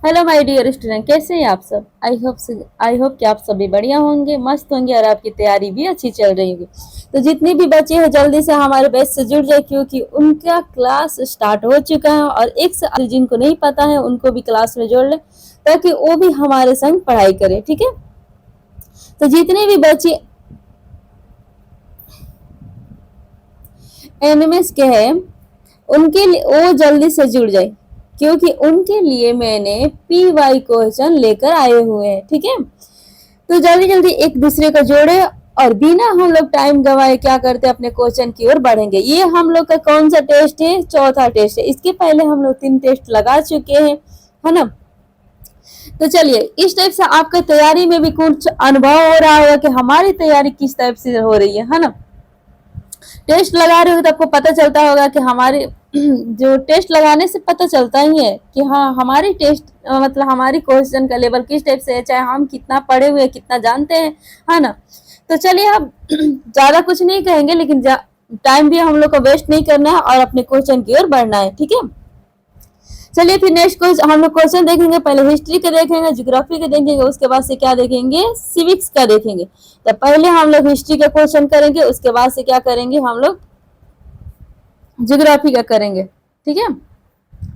Hello my dear student, कैसे हैं आप सब। आई होप कि आप सभी बढ़िया होंगे, मस्त होंगे और आपकी तैयारी भी अच्छी चल रही होगी। तो जितने भी बच्चे हैं जल्दी से हमारे बैच से जुड़ जाए, क्योंकि उनका क्लास स्टार्ट हो चुका है और एक से जिनको नहीं पता है उनको भी क्लास में जोड़ ले, ताकि वो भी हमारे संग पढ़ाई करें। ठीक है, तो जितने भी बच्चे एनएमएस के हैं उनके लिए वो जल्दी से जुड़ जाए, क्योंकि उनके लिए मैंने पीवाई क्वेश्चन लेकर आए हुए हैं। ठीक है, तो जल्दी जल्दी एक दूसरे को जोड़े और बिना हम लोग टाइम गवाए क्या करते हैं, अपने क्वेश्चन की ओर बढ़ेंगे। ये हम लोग का कौन सा टेस्ट है? चौथा टेस्ट है। इसके पहले हम लोग 3 टेस्ट लगा चुके हैं, है ना। तो चलिए, इस टाइप से आपका तैयारी में भी कुछ अनुभव हो रहा होगा कि हमारी तैयारी किस टाइप से हो रही है ना। टेस्ट लगा रहे हो तो आपको पता चलता होगा कि हमारे जो टेस्ट लगाने से पता चलता ही है कि हाँ, हमारी टेस्ट मतलब हमारी क्वेश्चन का लेवल किस टाइप से है, चाहे हम कितना पढ़े हुए कितना जानते हैं, है ना। तो चलिए, अब ज्यादा कुछ नहीं कहेंगे, लेकिन टाइम भी हम लोग को वेस्ट नहीं करना है और अपने क्वेश्चन की ओर बढ़ना है। ठीक है, चलिए फिर नेक्स्ट क्वेश्चन हम लोग क्वेश्चन देखेंगे। पहले हिस्ट्री का देखेंगे, ज्योग्राफी का देखेंगे, उसके बाद से क्या देखेंगे, सिविक्स का देखेंगे। तो पहले हम लोग हिस्ट्री का क्वेश्चन करेंगे, उसके बाद से क्या करेंगे, हम लोग ज्योग्राफी का करेंगे। ठीक है,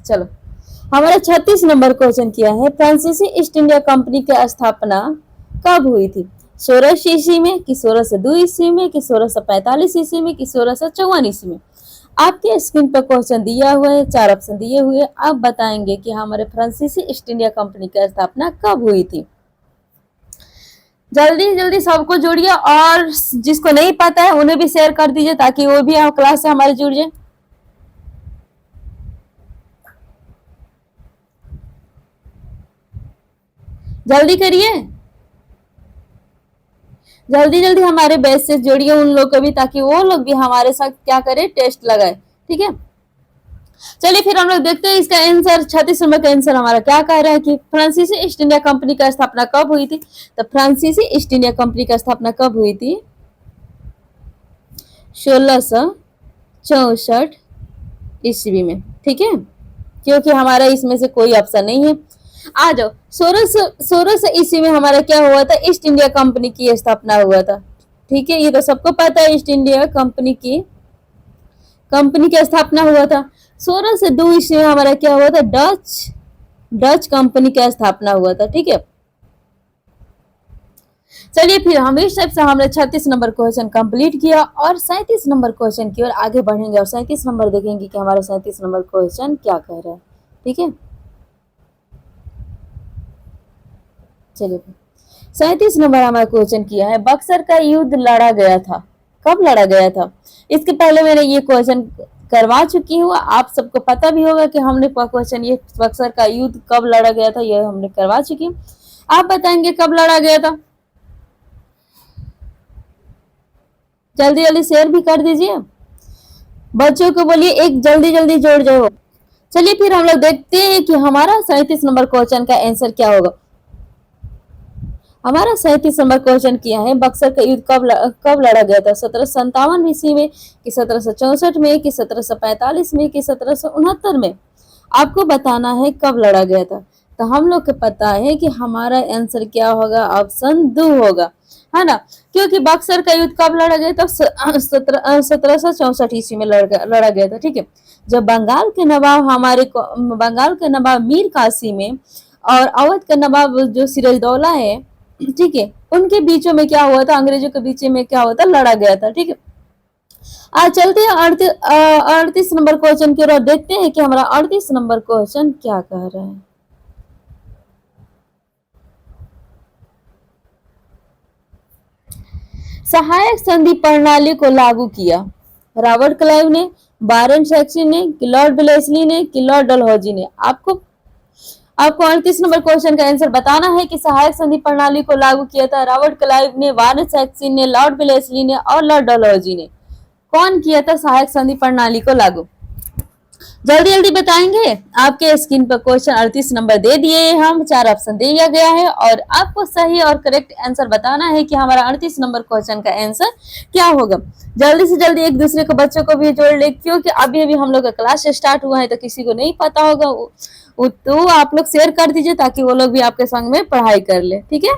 चलो। हमारा 36 नंबर क्वेश्चन किया है, फ्रांसीसी ईस्ट इंडिया कंपनी की स्थापना कब हुई थी? 16 ईस्वी में कि 1602 ईस्वी में कि 1645 ईस्वी में कि 1654 ईस्वी में? आपके स्क्रीन पर क्वेश्चन दिया हुआ है, 4 ऑप्शन दिए हुए। आप बताएंगे कि हमारे फ्रांसीसी ईस्ट इंडिया कंपनी की स्थापना कब हुई थी। जल्दी जल्दी सबको जोड़िए और जिसको नहीं पता है उन्हें भी शेयर कर दीजिए, ताकि वो भी क्लास से हमारे जुड़ जाए। जल्दी करिए, जल्दी जल्दी हमारे बैच से जोड़िए उन लोग को भी, ताकि वो लोग भी हमारे साथ क्या करे, टेस्ट लगाए। ठीक है, चलिए फिर हम लोग देखते हैं इसका आंसर। 36 नंबर का आंसर हमारा क्या कह रहा है कि फ्रांसीसी ईस्ट इंडिया कंपनी का स्थापना कब हुई थी। तो फ्रांसीसी ईस्ट इंडिया कंपनी का स्थापना कब हुई थी? 1664 ईस्वी में। ठीक है, क्योंकि हमारा इसमें से कोई ऑप्शन नहीं है। आ जाओ, 1600 ईस्वी में हमारा क्या हुआ था, ईस्ट इंडिया कंपनी की स्थापना हुआ था। ठीक है, ये तो सबको पता है, ईस्ट इंडिया कंपनी की स्थापना हुआ था। 1602 ईस्वी में हमारा क्या हुआ था, डच कंपनी की स्थापना हुआ था। ठीक है, चलिए फिर हम इस टाइप से हमने 36 नंबर क्वेश्चन कंप्लीट किया और 37 नंबर क्वेश्चन की ओर आगे बढ़ेंगे और 37 नंबर देखेंगे कि हमारा 37 नंबर क्वेश्चन क्या कह रहा है। ठीक है, चलिए 37 नंबर हमारा क्वेश्चन किया है, बक्सर का युद्ध लड़ा गया था, कब लड़ा गया था? इसके पहले मैंने ये क्वेश्चन करवा चुकी हूँ, आप सबको पता भी होगा कि हमने क्वेश्चन ये बक्सर का युद्ध कब लड़ा गया था, ये हमने करवा चुकी हूँ। आप बताएंगे कब लड़ा गया था। जल्दी जल्दी शेयर भी कर दीजिए, बच्चों को बोलिए एक जल्दी जल्दी जोड़ जाओ। चलिए फिर हम लोग देखते हैं कि हमारा 37 नंबर क्वेश्चन का आंसर क्या होगा। हमारा 37 नंबर क्वेश्चन किया है, बक्सर का युद्ध कब लड़ा गया था? 1757 ईस्वी में कि 1764 में कि 1745 में कि 1769 में? आपको बताना है कब लड़ा गया था। तो हम लोग को पता है कि हमारा आंसर क्या होगा, ऑप्शन 2 होगा, है ना। क्योंकि बक्सर का युद्ध कब लड़ा गया था? 1764 ईस्वी में लड़ा गया था। ठीक है, जब बंगाल के नवाब मीर कासिम में और अवध का नवाब जो सिराजदौला है, ठीक है, उनके बीचों में क्या हुआ था, अंग्रेजों के बीच में क्या हुआ था, लड़ा गया था। ठीक है, आज चलते हैं 38 नंबर क्वेश्चन की ओर, देखते हैं कि हमारा 38 नंबर क्वेश्चन क्या कह रहा है। सहायक संधि प्रणाली को लागू किया, रॉबर्ट क्लाइव ने, बारन सैक्सन ने, कि लॉर्ड वेलेस्ली ने, कि लॉर्ड डलहौजी ने? आपको 38 नंबर क्वेश्चन का आंसर बताना है कि सहायक संधि प्रणाली को लागू किया था रॉबर्ट क्लाइव ने, वारन सैक्सन ने, लॉर्ड वेलेस्ली ने और लॉर्ड डलहौजी ने। कौन किया था सहायक संधि प्रणाली को लागू? जल्दी जल्दी बताएंगे। आपके स्क्रीन पर क्वेश्चन 38 नंबर दे दिए, हम 4 ऑप्शन दिया गया है और आपको सही और करेक्ट आंसर बताना है कि हमारा 38 नंबर क्वेश्चन का आंसर क्या होगा। जल्दी से जल्दी एक दूसरे को बच्चों को भी जोड़ ले, क्योंकि अभी अभी हम लोग का क्लास स्टार्ट हुआ है तो किसी को नहीं पता होगा, तो आप लोग शेयर कर दीजिए ताकि वो लोग भी आपके संग में पढ़ाई कर ले, ठीक है।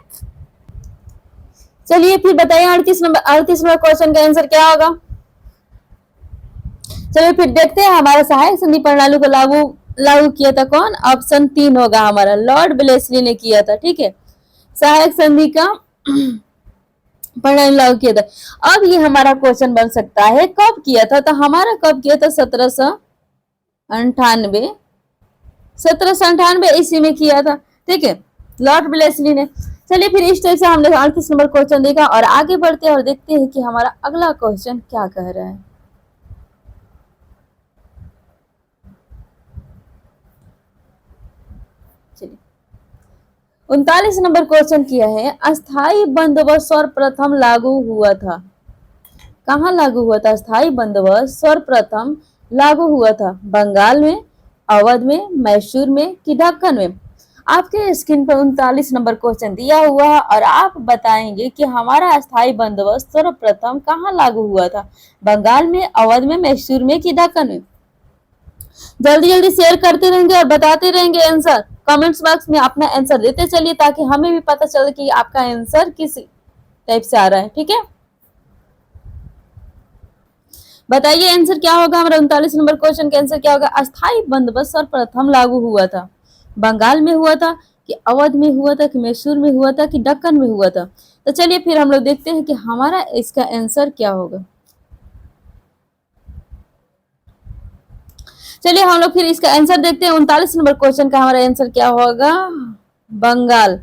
चलिए फिर बताइए 38 नंबर क्वेश्चन का आंसर क्या होगा। चलिए फिर देखते हैं हमारा सहायक संधि प्रणाली को लागू लागू किया था कौन। ऑप्शन 3 होगा हमारा, लॉर्ड ब्लेसली ने किया था, ठीक है। सहायक संधि का प्रणाली लागू किया था। अब ये हमारा क्वेश्चन बन सकता है कब किया था, तो हमारा कब किया था 1798 ईस्वी में किया था, ठीक है, लॉर्ड ब्लेसली ने। चलिए फिर इस टाइप से हमने 38 नंबर क्वेश्चन देखा और आगे बढ़ते हैं और देखते हैं कि हमारा अगला क्वेश्चन क्या कह रहा है। चलिए 39 नंबर क्वेश्चन किया है, अस्थाई बंदोबस्त सर्वप्रथम लागू हुआ था। कहाँ लागू हुआ था अस्थाई बंदोबस्त सर्वप्रथम लागू हुआ था, बंगाल में, अवध में, मैसूर में कि दक्कन में। आपके स्क्रीन पर 39 नंबर क्वेश्चन दिया हुआ है और आप बताएंगे कि हमारा अस्थाई बंदोबस्त सर्वप्रथम कहाँ लागू हुआ था, बंगाल में, अवध में, मैसूर में कि दक्कन में। जल्दी जल्दी शेयर करते रहेंगे और बताते रहेंगे आंसर, कमेंट्स बॉक्स में अपना आंसर देते चलिए ताकि हमें भी पता चले कि आपका आंसर किस टाइप से आ रहा है, ठीक है। बताइए आंसर क्या होगा हमारा 39 नंबर क्वेश्चन का आंसर क्या होगा। अस्थाई बंदोबस्त सर्वप्रथम लागू हुआ था, बंगाल में हुआ था कि अवध में हुआ था कि मैसूर में हुआ था कि दक्कन में हुआ था। तो चलिए फिर हम लोग देखते हैं कि हमारा इसका आंसर क्या होगा। चलिए हम लोग फिर इसका आंसर देखते हैं। 39 नंबर क्वेश्चन का हमारा आंसर क्या होगा, बंगाल,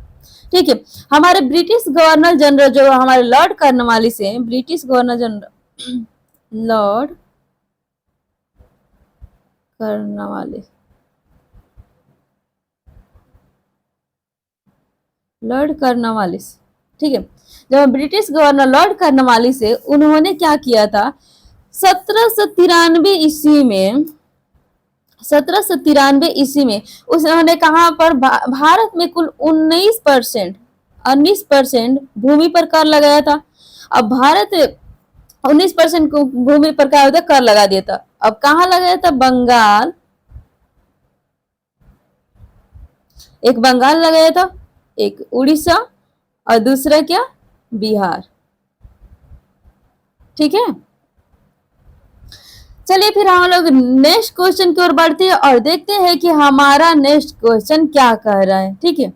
ठीक है। हमारे ब्रिटिश गवर्नर जनरल जो हमारे लॉर्ड कॉर्नवालिस से, British governor general Lord Cornwallis, Lord Cornwallis, ठीक है। जब ब्रिटिश गवर्नर लॉर्ड कॉर्नवालिस से, उन्होंने क्या किया था 1793 ईस्वी में, 1793 में उन्होंने कहाँ पर भारत में कुल 19% भूमि पर कर लगाया था। अब भारत 19% भूमि पर क्या होता कर लगा दिया था। अब कहाँ लगाया था, बंगाल, एक बंगाल लगाया था, एक उड़ीसा और दूसरा क्या, बिहार, ठीक है। चलिए फिर हम लोग नेक्स्ट क्वेश्चन की ओर बढ़ते हैं और देखते हैं कि हमारा नेक्स्ट क्वेश्चन क्या कह रहा है, ठीक है।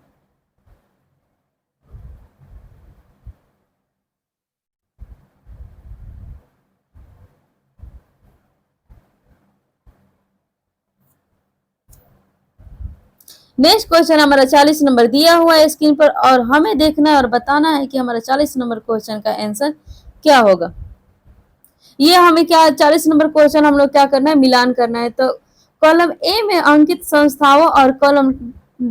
नेक्स्ट क्वेश्चन हमारा 40 नंबर दिया हुआ है स्क्रीन पर और हमें देखना है और बताना है कि हमारा 40 नंबर क्वेश्चन का आंसर क्या होगा। ये हमें क्या 40 नंबर क्वेश्चन हम लोग क्या करना है, मिलान करना है। तो कॉलम ए में अंकित संस्थाओं और कॉलम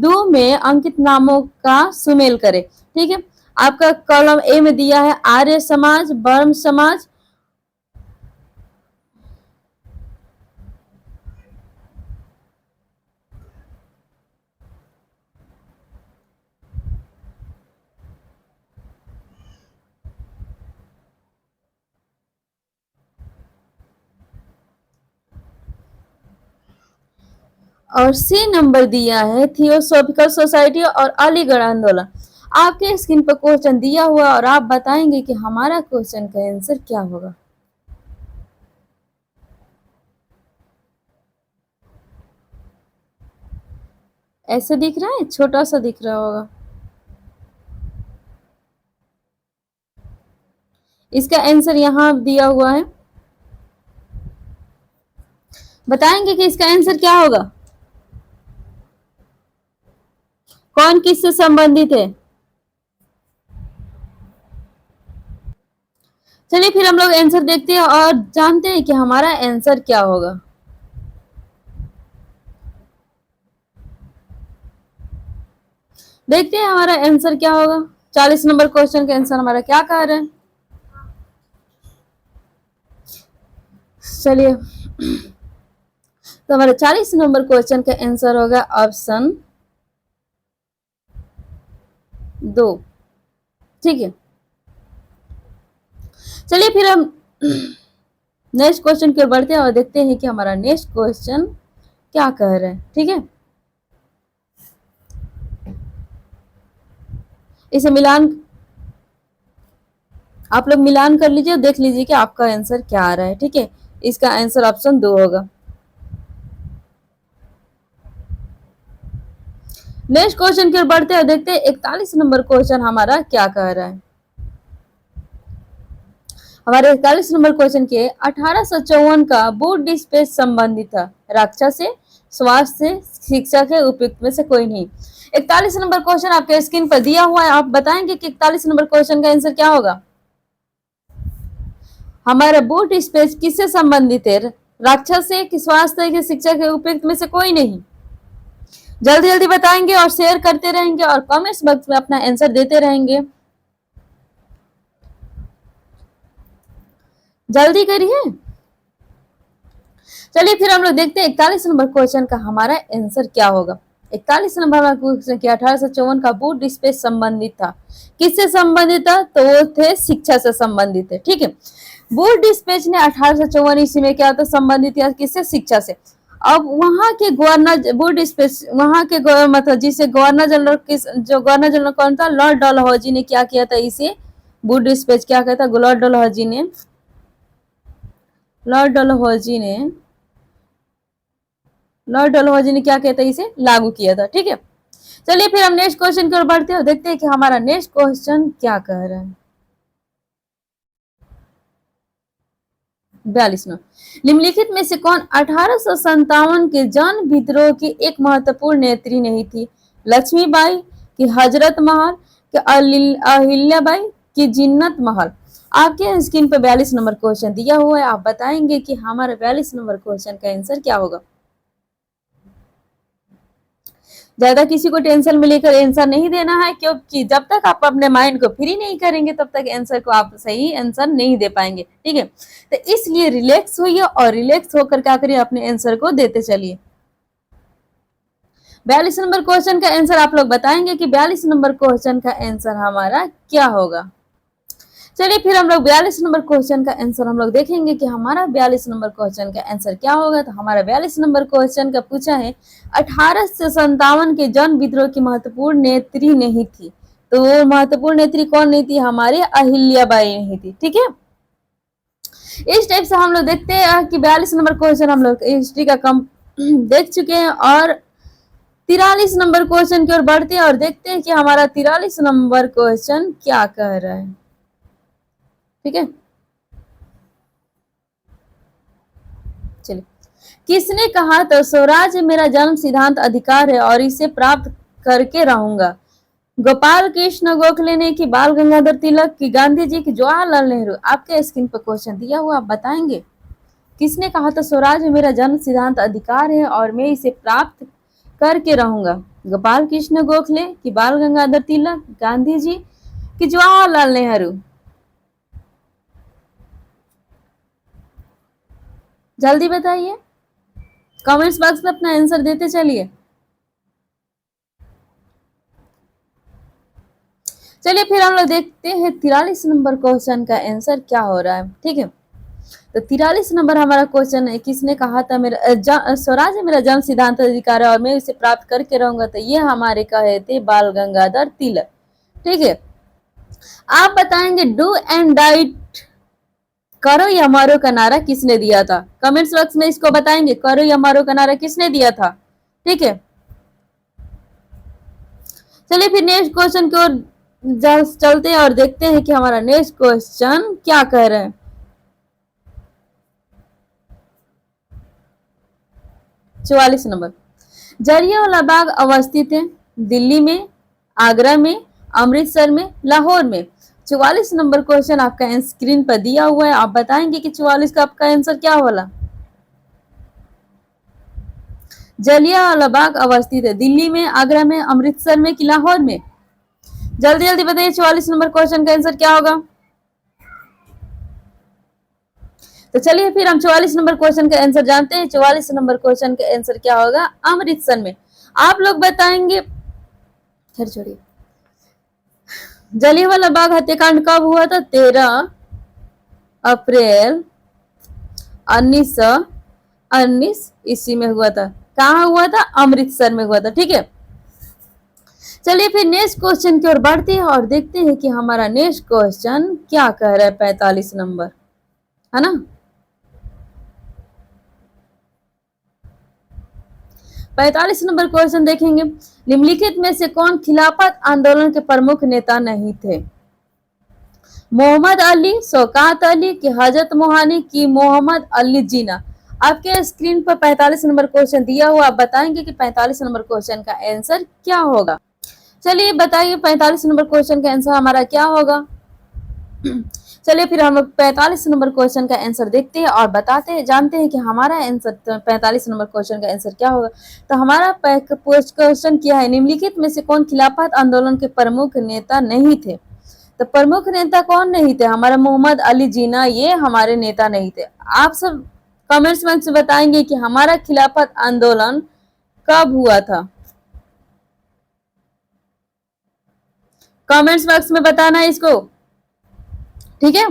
2 में अंकित नामों का सुमेल करें, ठीक है। आपका कॉलम ए में दिया है आर्य समाज, ब्रह्म समाज, और सी नंबर दिया है थियोसॉफिकल सोसाइटी और अलीगढ़ आंदोलन। आपके स्क्रीन पर क्वेश्चन दिया हुआ और आप बताएंगे कि हमारा क्वेश्चन का आंसर क्या होगा। ऐसे दिख रहा है, छोटा सा दिख रहा होगा। इसका आंसर यहाँ दिया हुआ है, बताएंगे कि इसका आंसर क्या होगा, कौन किससे संबंधित है। चलिए फिर हम लोग आंसर देखते हैं और जानते हैं कि हमारा आंसर क्या होगा। देखते हैं हमारा आंसर क्या होगा। 40 नंबर क्वेश्चन का आंसर हमारा क्या कह रहे हैं। चलिए तो हमारा 40 नंबर क्वेश्चन का आंसर होगा ऑप्शन 2, ठीक है। चलिए फिर हम नेक्स्ट क्वेश्चन की ओर बढ़ते हैं और देखते हैं कि हमारा नेक्स्ट क्वेश्चन क्या कह रहे हैं, ठीक है। इसे मिलान आप लोग मिलान कर लीजिए, देख लीजिए कि आपका आंसर क्या आ रहा है। ठीक है, इसका आंसर ऑप्शन 2 होगा। नेक्स्ट क्वेश्चन की ओर बढ़ते हैं, देखते हैं 41 नंबर क्वेश्चन हमारा क्या कह रहा है। हमारे 41 नंबर क्वेश्चन के 1854 का बूट डिस्पेच संबंधित था, रक्षा से, स्वास्थ्य से, शिक्षा के उपयुक्त में से कोई नहीं। 41 नंबर क्वेश्चन आपके स्क्रीन पर दिया हुआ है, आप बताएंगे कि 41 नंबर क्वेश्चन का आंसर क्या होगा। हमारा बूट डिस्पेच किससे संबंधित है, रक्षा से, कि स्वास्थ्य के, शिक्षा के उपयुक्त में से कोई नहीं। जल्दी जल्दी बताएंगे और शेयर करते रहेंगे और कमेंट्स बॉक्स में अपना आंसर देते रहेंगे, जल्दी करिए। चलिए फिर हम लोग देखते हैं 41 नंबर क्वेश्चन का हमारा आंसर क्या होगा। 41 नंबर क्वेश्चन के 1854 का बूट डिस्पेच संबंधित था, किससे संबंधित था, तो वो थे शिक्षा से संबंधित है। ठीक है, बूट डिस्पेच ने 1854 ईस्वी में क्या था, संबंधित था किससे, शिक्षा से। अब वहां के गवर्नर, बूट डिस्पेच वहां के मतलब जिसे गवर्नर जनरल, किस जो गवर्नर जनरल कौन था, लॉर्ड डलहौजी ने क्या किया था, इसे बूट डिस्पेच क्या कहता, लॉर्ड डलहौजी ने, लॉर्ड डलहौजी ने लॉर्ड डलहौजी ने क्या कहता है, इसे लागू किया था। ठीक है, चलिए फिर हम नेक्स्ट क्वेश्चन की ओर बढ़ते हैं, देखते हैं कि हमारा नेक्स्ट क्वेश्चन क्या कह रहा है। 42 में निम्नलिखित में से कौन 1857 के जन विद्रोह की एक महत्वपूर्ण नेत्री नहीं थी, लक्ष्मीबाई की, हजरत महल के, अहिल्याबाई की, जिन्नत महल। आपके स्क्रीन पर 42 नंबर क्वेश्चन दिया हुआ है, आप बताएंगे कि हमारा 42 नंबर क्वेश्चन का आंसर क्या होगा। ज्यादा किसी को टेंशन में लेकर आंसर नहीं देना है, क्योंकि जब तक आप अपने माइंड को फ्री नहीं करेंगे तब तक आंसर को आप सही आंसर नहीं दे पाएंगे। ठीक है, तो इसलिए रिलैक्स होइए और रिलैक्स होकर क्या करिए, अपने आंसर को देते चलिए। 42 नंबर क्वेश्चन का आंसर आप लोग बताएंगे कि 42 नंबर क्वेश्चन का आंसर हमारा क्या होगा। चलिए फिर हम लोग 42 नंबर क्वेश्चन का आंसर हम लोग देखेंगे कि हमारा 42 नंबर क्वेश्चन का आंसर क्या होगा। तो हमारा 42 नंबर क्वेश्चन का पूछा है 1857 के जन विद्रोह की महत्वपूर्ण नेत्री नहीं थी, तो वो महत्वपूर्ण नेत्री कौन नहीं थी, हमारी अहिल्याबाई नहीं थी। ठीक है, इस टाइप से हम लोग देखते हैं कि 42 नंबर क्वेश्चन हम लोग हिस्ट्री का कम देख चुके हैं और 43 नंबर क्वेश्चन की ओर बढ़ते हैं और देखते हैं कि हमारा 43 नंबर क्वेश्चन क्या कह रहा है। ठीक है, चलिए, किसने कहा तो स्वराज मेरा जन्म सिद्धांत अधिकार है और इसे प्राप्त करके रहूंगा, गोपाल कृष्ण गोखले ने, कि बाल गंगाधर तिलक, की गांधी जी, की जवाहरलाल नेहरू। आपके स्क्रीन पर क्वेश्चन दिया हुआ, आप बताएंगे किसने कहा तो स्वराज मेरा जन्म सिद्धांत अधिकार है और मैं इसे प्राप्त करके रहूंगा, गोपाल कृष्ण गोखले, की बाल गंगाधर तिलक, गांधी जी, की जवाहरलाल नेहरू। जल्दी बताइए, कमेंट्स बॉक्स में अपना आंसर देते चलिए। चलिए फिर हम लोग देखते हैं 43 नंबर क्वेश्चन का आंसर क्या हो रहा है। ठीक है, तो 43 नंबर हमारा क्वेश्चन है, किसने कहा था मेरा स्वराज मेरा जन्म सिद्धांत अधिकार है और मैं इसे प्राप्त करके रहूंगा, तो ये हमारे कहे थे बाल गंगाधर तिलक। ठीक है, आप बताएंगे डू एंड डाइट, करो या मारो का नारा किसने दिया था, कमेंट्स बॉक्स में इसको बताएंगे, करो या मारो का नारा किसने दिया था। ठीक है, चलिए फिर नेक्स्ट क्वेश्चन की ओर चलते हैं और देखते हैं कि हमारा नेक्स्ट क्वेश्चन क्या कह रहे हैं। 44 नंबर, जलियांवाला बाग अवस्थित है दिल्ली में, आगरा में, अमृतसर में, लाहौर में। 44 नंबर क्वेश्चन आपका स्क्रीन पर दिया हुआ है, आप बताएंगे कि 44 का आपका आंसर क्या होगा। जलियांवाला बाग अवस्थित है दिल्ली में, आगरा में, अमृतसर में, कि लाहौर में। जल्दी जल्दी बताइए 44 नंबर क्वेश्चन का आंसर क्या होगा। तो चलिए फिर हम 44 नंबर क्वेश्चन का आंसर जानते हैं। 44 नंबर क्वेश्चन का आंसर क्या होगा, अमृतसर में। आप लोग बताएंगे, खैर छोड़िए, जलियांवाला बाग हत्याकांड कब हुआ था, 13 अप्रैल 1919 ईस्वी में हुआ था। कहाँ हुआ था, अमृतसर में हुआ था। ठीक है, चलिए फिर नेक्स्ट क्वेश्चन की ओर बढ़ते हैं और देखते हैं कि हमारा नेक्स्ट क्वेश्चन क्या कह रहा है 45 नंबर, है ना। 45 नंबर क्वेश्चन देखेंगे। निम्नलिखित में से कौन खिलाफत आंदोलन के प्रमुख नेता नहीं थे? मोहम्मद अली, शौकत अली की हजरत मोहानी की मोहम्मद अली जीना। आपके स्क्रीन पर 45 नंबर क्वेश्चन दिया हुआ, आप बताएंगे कि 45 नंबर क्वेश्चन का आंसर क्या होगा। चलिए बताइए 45 नंबर क्वेश्चन का आंसर हमारा क्या होगा। चलिए फिर हम लोग 45 नंबर क्वेश्चन का आंसर देखते हैं और बताते हैं, जानते हैं कि हमारा आंसर 45 नंबर क्वेश्चन का आंसर क्या होगा। तो हमारा क्वेश्चन क्या है, निम्नलिखित में से कौन खिलाफत आंदोलन के प्रमुख नेता नहीं थे। तो प्रमुख नेता कौन नहीं थे, हमारा मोहम्मद अली जीना, ये हमारे नेता नहीं थे। आप सब कमेंट्स में बताएंगे कि हमारा खिलाफत आंदोलन कब हुआ था। कमेंट्स बॉक्स में बताना है इसको, ठीक है।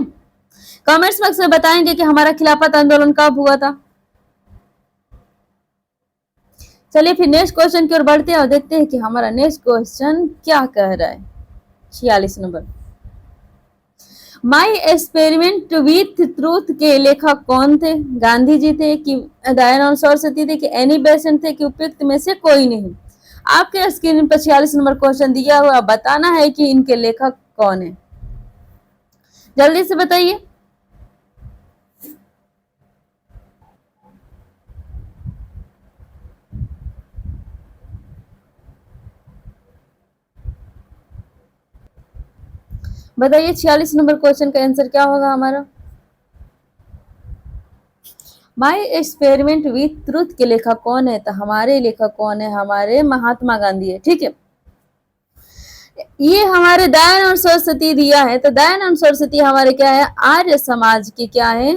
कमेंट्स बॉक्स में बताएंगे कि हमारा खिलाफत आंदोलन कब हुआ था। चलिए फिर नेक्स्ट क्वेश्चन की ओर बढ़ते हैं और देखते हैं कि हमारा नेक्स्ट क्वेश्चन क्या कह रहा है। 46 number, my experiment with truth के लेखक कौन थे? गांधी जी थे कि दयानंद सरस्वती थे कि एनी बेसेंट थे कि उपयुक्त में से कोई नहीं। आपके स्क्रीन पर 46 नंबर क्वेश्चन दिया हुआ, बताना है कि इनके लेखक कौन है। जल्दी से बताइए। बताइए 46 नंबर क्वेश्चन का आंसर क्या होगा हमारा। माई एक्सपेरिमेंट विथ ट्रूथ के लेखक कौन है? तो हमारे लेखक कौन है, हमारे महात्मा गांधी है, ठीक है। ये हमारे दयानंद सरस्वती दिया है, तो दयानंद सरस्वती हमारे क्या है, आर्य समाज के क्या है,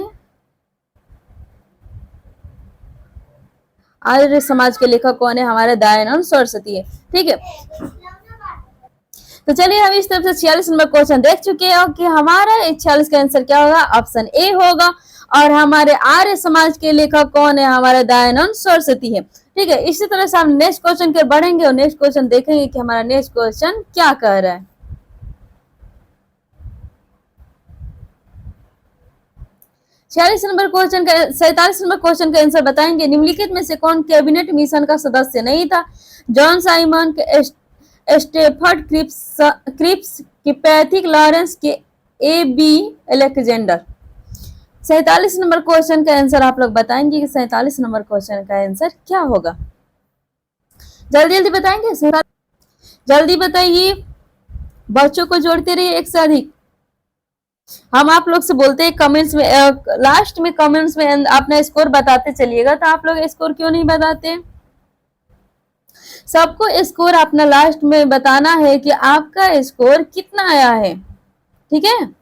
आर्य समाज के लेखक कौन है, हमारे दयानंद सरस्वती है, ठीक है। तो चलिए हम इस तरफ से 46 नंबर क्वेश्चन देख चुके हैं कि हमारा 46 का आंसर क्या होगा, ऑप्शन ए होगा। और हमारे आर्य समाज के लेखक कौन है, हमारे दयानंद सरस्वती है, ठीक है। इसी तरह से हम नेक्स्ट क्वेश्चन के बढ़ेंगे और नेक्स्ट क्वेश्चन देखेंगे कि हमारा नेक्स्ट क्वेश्चन क्या कह रहा है। 46 नंबर क्वेश्चन का 47 नंबर क्वेश्चन का आंसर बताएंगे। निम्नलिखित में से कौन कैबिनेट मिशन का सदस्य नहीं था? जॉन साइमन के, स्टेफर्ड क्रिप्स की, पैथिक लॉरेंस के, A B Alexander. 47 number question का आंसर आप लोग बताएंगे कि 47 नंबर क्वेश्चन का आंसर क्या होगा। जल्दी जल्दी बताएंगे, जल्दी बताइए, बच्चों को जोड़ते रहिए एक से अधिक। हम आप लोग से बोलते हैं कमेंट्स में, लास्ट में कमेंट्स में अपना स्कोर बताते चलिएगा, तो आप लोग स्कोर क्यों नहीं बताते? सबको स्कोर अपना लास्ट में बताना है कि आपका स्कोर कितना आया है, ठीक है।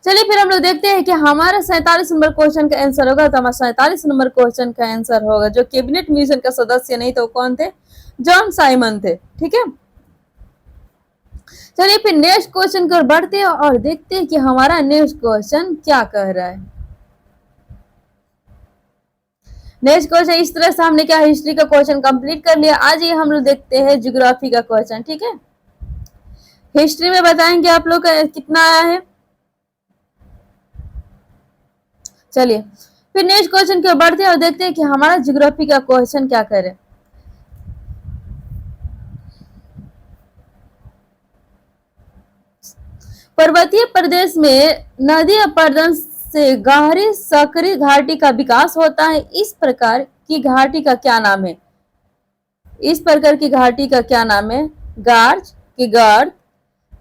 चलिए फिर हम लोग देखते हैं कि हमारा 47 नंबर क्वेश्चन का आंसर होगा। तो हमारा 47 नंबर क्वेश्चन का आंसर होगा, जो कैबिनेट मिशन का सदस्य नहीं तो कौन थे, जॉन साइमन थे, ठीक है। चलिए फिर नेक्स्ट क्वेश्चन की ओर बढ़ते हैं और देखते हैं कि हमारा नेक्स्ट क्वेश्चन क्या कह रहा है। नेक्स्ट क्वेश्चन इस तरह से हमने क्या हिस्ट्री का क्वेश्चन कंप्लीट कर लिया। आज ये हम लोग देखते हैं ज्योग्राफी का क्वेश्चन, ठीक है। हिस्ट्री में बताएंगे आप लोग का कितना आया है। चलिए फिर नेक्स्ट क्वेश्चन की ओर बढ़ते हैं और देखते हैं कि हमारा ज्योग्राफी का क्वेश्चन क्या कह रहे हैं। पर्वतीय प्रदेश में नदी अपरदन से गहरी सकरी घाटी का विकास होता है। इस प्रकार की घाटी का क्या नाम है? इस प्रकार की घाटी का क्या नाम है? गार्ज की गर्द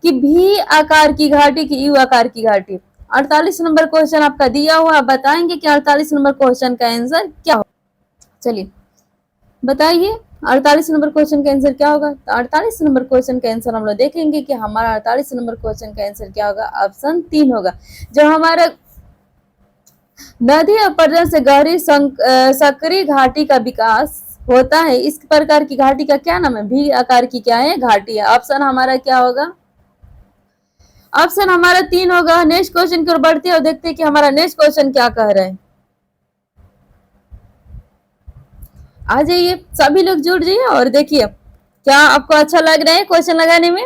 की, भी आकार की घाटी की, यू आकार की घाटी। 48 नंबर क्वेश्चन आपका दिया हुआ, आप बताएंगे कि 48 नंबर क्वेश्चन का आंसर क्या होगा। चलिए बताइए 48 नंबर क्वेश्चन का आंसर क्या होगा। तो 48 नंबर क्वेश्चन का आंसर हम लोग देखेंगे कि हमारा 48 नंबर क्वेश्चन का आंसर क्या होगा, ऑप्शन 3 होगा। जो हमारा नदी अपरदन से गहरी सकरी घाटी का विकास होता है, इस प्रकार की घाटी का क्या नाम है? भी आकार की क्या है? घाटी है। ऑप्शन हमारा क्या होगा? ऑप्शन हमारा 3 होगा। नेक्स्ट क्वेश्चन की ओर बढ़ते हैं और देखते हैं कि हमारा नेक्स्ट क्वेश्चन क्या कह रहा है। आ जाइए सभी लोग जुड़ जाइए और देखिए क्या आपको अच्छा लग रहा है क्वेश्चन लगाने में?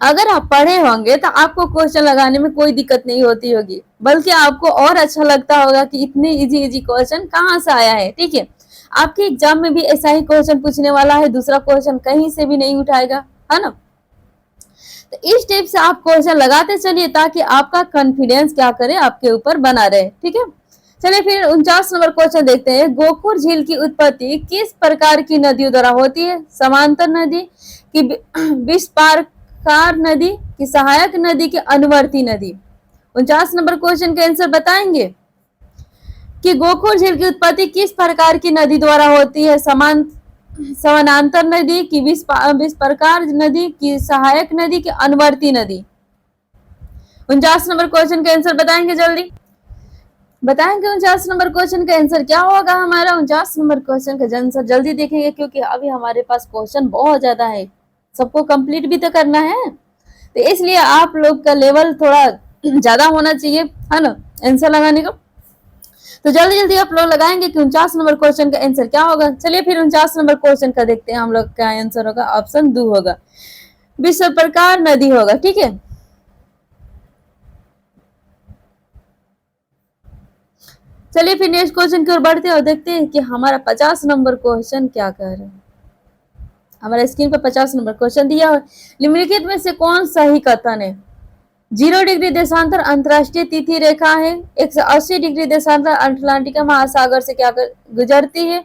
अगर आप पढ़े होंगे तो आपको क्वेश्चन लगाने में कोई दिक्कत नहीं होती होगी, बल्कि आपको और अच्छा लगता होगा कि इतने इजी इजी क्वेश्चन कहाँ से आया है। ठीक है, आपके एग्जाम में भी ऐसा ही क्वेश्चन पूछने वाला है, दूसरा क्वेश्चन कहीं से भी नहीं उठाएगा, है ना। तो इस टाइप से आप क्वेश्चन लगाते चलिए ताकि आपका कॉन्फिडेंस क्या करे, आपके ऊपर बना रहे। ठीक है, चलिए फिर 49 नंबर क्वेश्चन देखते हैं। गोखुर झील की उत्पत्ति किस प्रकार की नदियों द्वारा होती है? समांतर नदी की, विस्पारकार नदी की, सहायक नदी की, अनुवर्ती नदी? 49 नंबर क्वेश्चन का आंसर बताएंगे कि गोखुर झील की उत्पत्ति किस प्रकार की नदी द्वारा होती है? समानांतर नदी की, विस्पारकार नदी की, सहायक नदी की, अनुवर्ती नदी? 49 नंबर क्वेश्चन का आंसर बताएंगे, जल्दी बताएंगे। 49 नंबर क्वेश्चन का आंसर क्या होगा हमारा? 49 नंबर क्वेश्चन का आंसर जल्दी देखेंगे, क्योंकि अभी हमारे पास क्वेश्चन बहुत ज्यादा है, सबको कंप्लीट भी तो करना है, तो इसलिए आप लोग का लेवल थोड़ा ज्यादा होना चाहिए, है ना, आंसर लगाने का। तो जल्दी जल्दी आप लोग लगाएंगे कि 49 नंबर क्वेश्चन का आंसर क्या होगा। चलिए फिर 49 नंबर क्वेश्चन का देखते हैं हम लोग, क्या आंसर होगा। ऑप्शन 2 होगा, विश्व प्रकार नदी होगा। ठीक है, चलिए फिर नेक्स्ट क्वेश्चन की ओर बढ़ते हैं और देखते हैं कि हमारा 50 नंबर क्वेश्चन क्या कह रहे हैं। हमारा स्क्रीन पर 50 नंबर क्वेश्चन दिया हुआ, निम्नलिखित में से कौन सही कथन है? 0 डिग्री देशांतर अंतरराष्ट्रीय तिथि रेखा है। 180 डिग्री देशांतर अटलांटिक महासागर से क्या गुजरती है।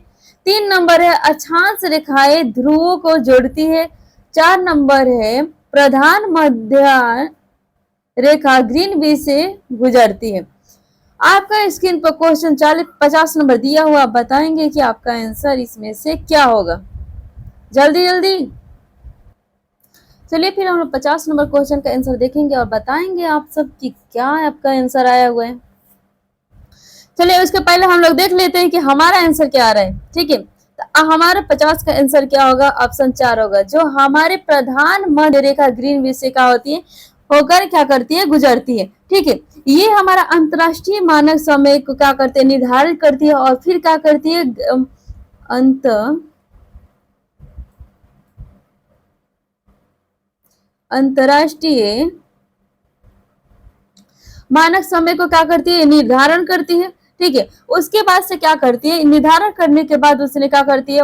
3 नंबर है, अक्षांश रेखाएं ध्रुवों को जोड़ती है। 4 नंबर है, प्रधान मध्य रेखा ग्रीनविच से गुजरती है। आपका स्क्रीन पर क्वेश्चन 50 नंबर दिया हुआ, बताएंगे कि आपका आंसर इसमें से क्या होगा। जल्दी जल्दी, चलिए फिर हम लोग 50 नंबर क्वेश्चन का आंसर देखेंगे और बताएंगे आप सब कि क्या आपका आंसर आया हुआ है। चलिए उसके पहले हम लोग देख लेते हैं कि हमारा आंसर क्या आ रहा है। ठीक है, तो हमारा 50 का आंसर क्या होगा? ऑप्शन 4 होगा, जो हमारे प्रधान मध्य रेखा ग्रीनविच से क्या होती है, होकर क्या करती है, गुजरती है। ठीक है, ये हमारा अंतरराष्ट्रीय मानक समय को क्या करते हैं, निर्धारित करती है, और फिर क्या करती है, अंतरराष्ट्रीय मानक समय को क्या करती है, निर्धारण करती है। ठीक है, उसके बाद से क्या करती है, निर्धारण करने के बाद उसने क्या करती है,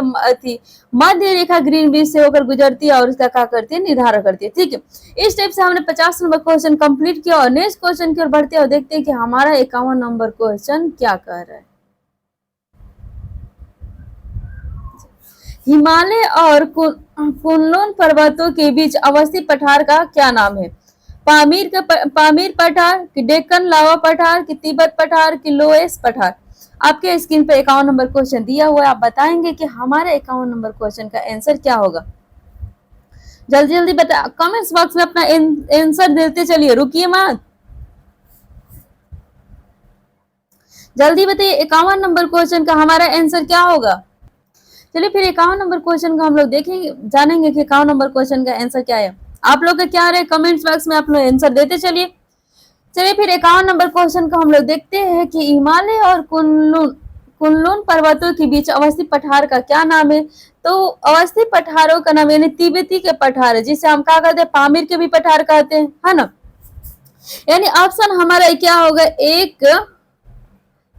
मध्य रेखा ग्रीनविच से होकर गुजरती है और उसका क्या करती है, निर्धारण करती है। ठीक है, इस टाइप से हमने 50 नंबर क्वेश्चन कंप्लीट किया और नेक्स्ट क्वेश्चन की ओर बढ़ते हैं और देखते हैं कि हमारा 51 नंबर क्वेश्चन क्या कह रहा है। हिमालय और कुनलुन पर्वतों के बीच अवस्थित पठार का क्या नाम है? पामीर पठार, कि डेक्कन लावा पठार, कि तिब्बत पठार, कि लोएस पठार? आपके स्क्रीन पे 51 नंबर क्वेश्चन दिया हुआ है, आप बताएंगे कि हमारे 51 नंबर क्वेश्चन का आंसर क्या होगा। जल्दी जल्दी बता, कमेंट्स बॉक्स में अपना आंसर देते चलिए, रुकिए मत, जल्दी बताइए 51 नंबर क्वेश्चन का हमारा आंसर क्या होगा। चलिए फिर 51 नंबर क्वेश्चन का हम लोग देखेंगे, जानेंगे कि 51 नंबर क्वेश्चन का आंसर क्या है। आप लोग का क्या रहे कमेंट्स बॉक्स में आप लोग आंसर देते चलिए। चलिए फिर 51 नंबर क्वेश्चन को हम लोग देखते हैं कि हिमालय और कुनलुन पर्वतों के बीच अवस्थित पठार का क्या नाम है। तो अवस्थित पठारों का नाम यानी तिब्बती के पठार है, जिसे हम क्या कहते हैं, पामीर के भी पठार कहते हैं, है ना। यानी ऑप्शन हमारा क्या होगा,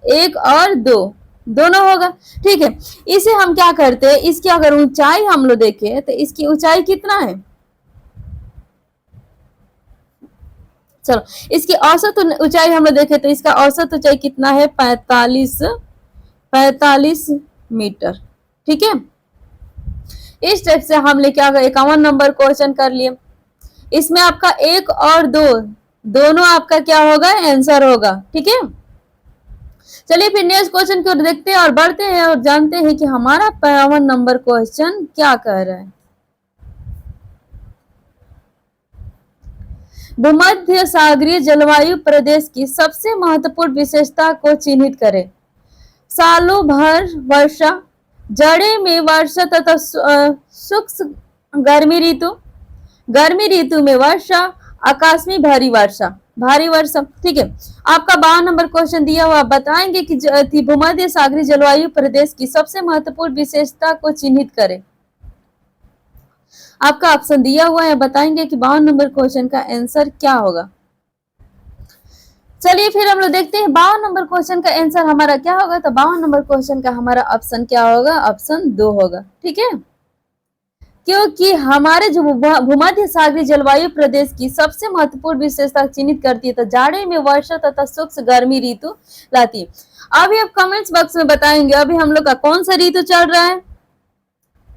एक और दो, दोनों होगा। ठीक है, इसे हम क्या करते हैं, इसकी अगर ऊंचाई हम लोग देखें तो इसकी ऊंचाई कितना है, चलो इसकी औसत ऊंचाई हम लोग देखें तो इसका औसत ऊंचाई कितना है, 45 मीटर। ठीक है, इस टाइप से हमने क्या 51 नंबर क्वेश्चन कर लिए। इसमें आपका एक और दो, दोनों आपका क्या होगा, आंसर होगा। ठीक है, चलिए फिर नेक्स्ट क्वेश्चन की ओर देखते हैं और बढ़ते हैं और जानते हैं कि हमारा 52 नंबर क्वेश्चन क्या कह रहा है। भूमध्य सागरीय जलवायु प्रदेश की सबसे महत्वपूर्ण विशेषता को चिन्हित करें। सालों भर वर्षा, जड़े में वर्षा तथा शुष्क गर्मी ऋतु में वर्षा, आकाश में भारी वर्षा। ठीक है, आपका 52 नंबर क्वेश्चन दिया हुआ, बताएंगे कि भूमध्य सागरीय जलवायु प्रदेश की सबसे महत्वपूर्ण विशेषता को चिन्हित करें। आपका ऑप्शन दिया हुआ है, बताएंगे कि 52 नंबर क्वेश्चन का आंसर क्या होगा। चलिए फिर हम लोग देखते हैं 52 नंबर क्वेश्चन का आंसर हमारा क्या होगा। तो 52 नंबर क्वेश्चन का हमारा ऑप्शन क्या होगा, ऑप्शन 2 होगा। ठीक है, क्योंकि हमारे जो भूमध्य सागरीय जलवायु प्रदेश की सबसे महत्वपूर्ण विशेषता चिन्हित करती है, तो जाड़े में वर्षा तथा शुष्क गर्मी ऋतु लाती है। अभी आप कमेंट्स बॉक्स में बताएंगे अभी हम लोग का कौन सा ऋतु चल रहा है।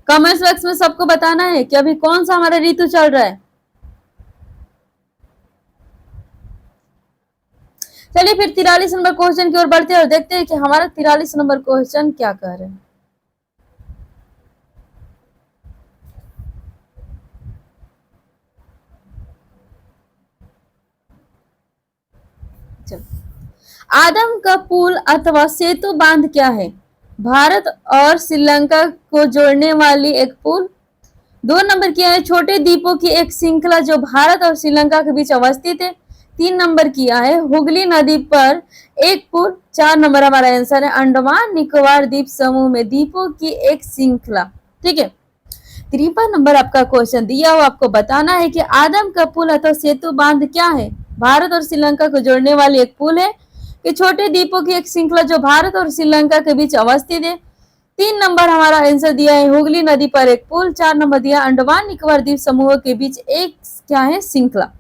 कमेंट्स बॉक्स में सबको बताना है कि अभी कौन सा हमारा ऋतु चल रहा है। चलिए फिर 43 नंबर क्वेश्चन की ओर बढ़ते हैं और देखते हैं कि हमारा 43 नंबर क्वेश्चन क्या कह रहे हैं। आदम का पुल अथवा सेतु बांध क्या है? भारत और श्रीलंका को जोड़ने वाली एक पुल। 2 नंबर किया है छोटे द्वीपों की एक श्रृंखला जो भारत और श्रीलंका के बीच अवस्थित है। 3 नंबर किया है हुगली नदी पर एक पुल। 4 नंबर हमारा आंसर है अंडमान निकोबार द्वीप समूह में द्वीपों की एक श्रृंखला। ठीक है, 53 नंबर आपका क्वेश्चन दिया हुआ, आपको बताना है कि आदम का पुल अथवा सेतु बांध क्या है? भारत और श्रीलंका को जोड़ने वाली एक पुल है कि छोटे द्वीपों की एक श्रृंखला जो भारत और श्रीलंका के बीच अवस्थित है। 3 नंबर हमारा आंसर दिया है हुगली नदी पर एक पुल। 4 नंबर दिया अंडमान निकोबार द्वीप समूह के बीच एक क्या है, श्रृंखला।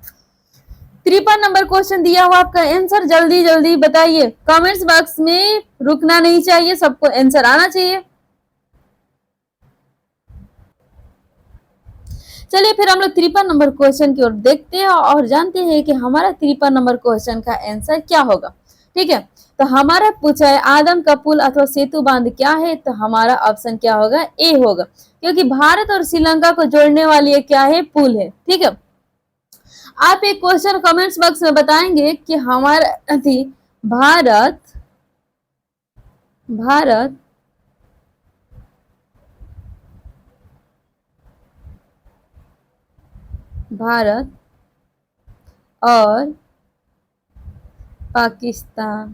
53 नंबर क्वेश्चन दिया हुआ, आपका आंसर जल्दी जल्दी बताइए। कमेंट्स बॉक्स में रुकना नहीं चाहिए, सबको आंसर आना चाहिए। चलिए फिर हम लोग 53 नंबर क्वेश्चन की ओर देखते हैं और जानते हैं कि हमारा 53 नंबर क्वेश्चन का आंसर क्या होगा। ठीक है, तो हमारा पूछा है आदम का पुल अथवा सेतु बांध क्या है, तो हमारा ऑप्शन क्या होगा, ए होगा, क्योंकि भारत और श्रीलंका को जोड़ने वाली क्या है, पुल है। ठीक है, आप एक क्वेश्चन कमेंट्स बॉक्स में बताएंगे कि हमारा थी भारत भारत भारत और पाकिस्तान,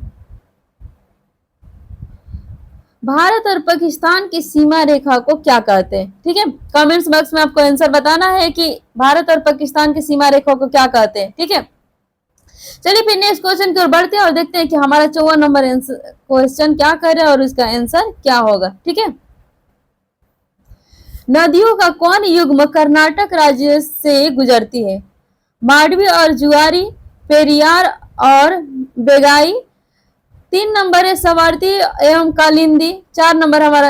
भारत और पाकिस्तान की सीमा रेखा को क्या कहते हैं? ठीक है, कमेंट्स बॉक्स में आपको आंसर बताना है कि भारत और पाकिस्तान की सीमा रेखा को क्या कहते हैं। ठीक है, चलिए फिर नेक्स्ट क्वेश्चन की ओर बढ़ते हैं और देखते हैं कि हमारा 54 नंबर क्वेश्चन क्या कर रहा है और उसका आंसर क्या होगा। ठीक है, नदियों का कौन युग्म कर्नाटक राज्य से गुजरती है? मांडवी और जुआरी, पेरियार और बेगाई। 3 नंबर है सवारती एवं कालिंदी। 4 नंबर हमारा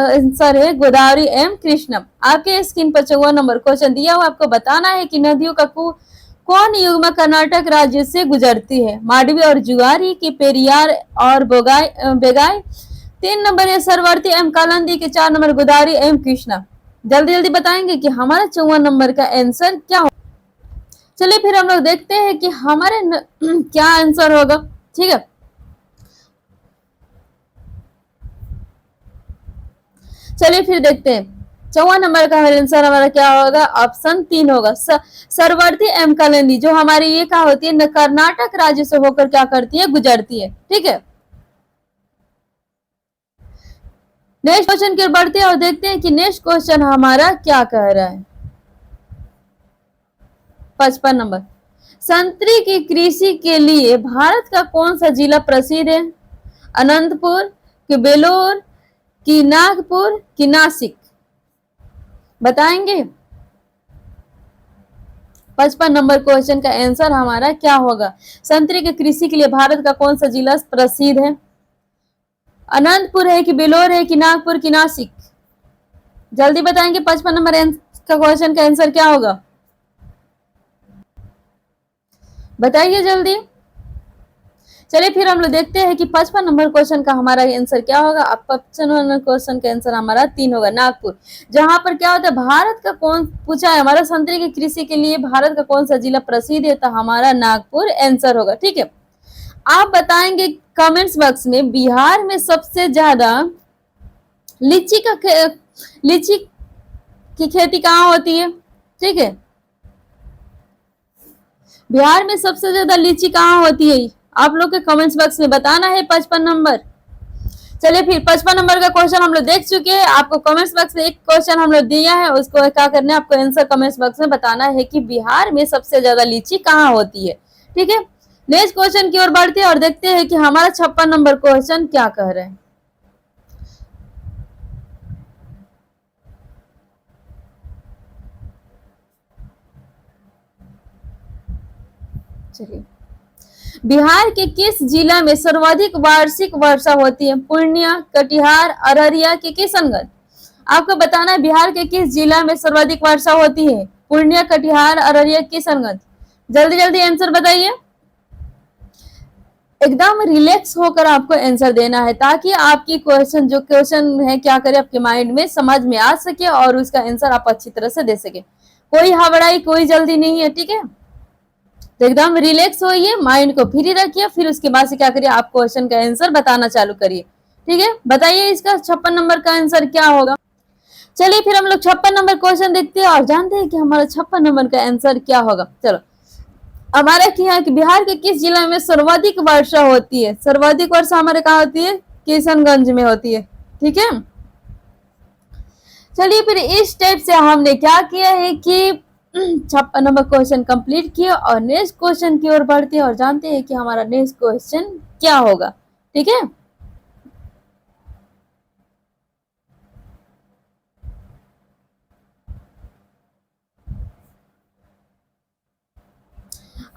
आंसर है गोदावरी एवं कृष्णम। आपके स्क्रीन पर 54 नंबर क्वेश्चन दिया हुआ, आपको बताना है कि नदियों का कौन युग्म कर्नाटक राज्य से गुजरती है? मांडवी और जुआरी की, पेरियार और बेगाई। 3 नंबर है सरवर्ती एवं कालिंदी के। 4 नंबर गोदावरी एवं कृष्णा। जल्दी जल्दी बताएंगे कि हमारा 54 नंबर का आंसर क्या हो। चलिए फिर हम लोग देखते हैं कि हमारे क्या आंसर होगा। ठीक है, चलिए फिर देखते हैं 54 नंबर का आंसर हमारा क्या होगा, ऑप्शन 3 होगा सरवर्ती एम कालिंदी, जो हमारी ये क्या होती है, कर्नाटक राज्य से होकर क्या करती है, गुजरती है। ठीक है, नेक्स्ट क्वेश्चन की ओर बढ़ते हैं और देखते हैं कि नेक्स्ट क्वेश्चन हमारा क्या कह रहा है। 55 नंबर, संतरी की कृषि के लिए भारत का कौन सा जिला प्रसिद्ध है? अनंतपुर कि बेलोर कि नागपुर कि नासिक, बताएंगे। 55 नंबर क्वेश्चन का आंसर हमारा क्या होगा, संतरे की कृषि के लिए भारत का कौन सा जिला प्रसिद्ध है? अनंतपुर है कि बेलोर है कि नागपुर कि नासिक, जल्दी बताएंगे। 55 नंबर का क्वेश्चन का आंसर क्या होगा, बताइए जल्दी। चलिए फिर हम लोग देखते हैं कि 55 नंबर क्वेश्चन का हमारा आंसर क्या होगा। 55 नंबर क्वेश्चन का आंसर हमारा 3 होगा, नागपुर। जहां पर क्या होता है, भारत का कौन पूछा है, हमारा संतरे की कृषि के लिए भारत का कौन सा जिला प्रसिद्ध है, तो हमारा नागपुर आंसर होगा। ठीक है, आप बताएंगे कमेंट्स बॉक्स में बिहार में सबसे ज्यादा लीची की खेती कहाँ होती है? ठीक है, बिहार में सबसे ज्यादा लीची कहाँ होती है, आप लोग के कमेंट्स बॉक्स में बताना है। 55 नंबर चलिए फिर 55 नंबर का क्वेश्चन हम लोग देख चुके हैं। आपको कमेंट्स बॉक्स में एक क्वेश्चन हम लोग दिया है, उसको क्या करना है, आपको आंसर कमेंट्स बॉक्स में बताना है कि बिहार में सबसे ज्यादा लीची कहाँ होती है। ठीक है, नेक्स्ट क्वेश्चन की ओर बढ़ते हैं और देखते हैं कि हमारा 56 नंबर क्वेश्चन क्या कह रहे हैं। चलिए, बिहार के किस जिला में सर्वाधिक वार्षिक वर्षा होती है? पूर्णिया, कटिहार, अररिया के किशनगंज। आपको बताना है बिहार के किस जिला में सर्वाधिक वर्षा होती है? पूर्णिया, कटिहार, अररिया, किशनगंज। जल्दी जल्दी आंसर बताइए। एकदम रिलैक्स होकर आपको आंसर देना है ताकि आपकी क्वेश्चन जो क्वेश्चन है क्या करे आपके माइंड में समझ में आ सके और उसका आंसर आप अच्छी तरह से दे सके। कोई हबड़ाई, कोई जल्दी नहीं है, ठीक है। तो एकदम रिलैक्स होइए, माइंड को फ्री रखिए, फिर उसके बाद से क्या करिए, आप क्वेश्चन का आंसर बताना चालू करिए। ठीक है, बताइए इसका 56 नंबर का आंसर क्या होगा। चलिए फिर हम लोग 56 नंबर क्वेश्चन देखते हैं और जानते हैं कि हमारा 56 नंबर का आंसर क्या होगा। चलो, हमारा क्या है कि बिहार के किस जिला में सर्वाधिक वर्षा होती है? सर्वाधिक वर्षा हमारे कहा होती है? किशनगंज में होती है। ठीक है, चलिए फिर इस टाइप से हमने क्या किया है कि 56 नंबर क्वेश्चन कंप्लीट किया और नेक्स्ट क्वेश्चन की ओर बढ़ते हैं और जानते हैं कि हमारा नेक्स्ट क्वेश्चन क्या होगा। ठीक है,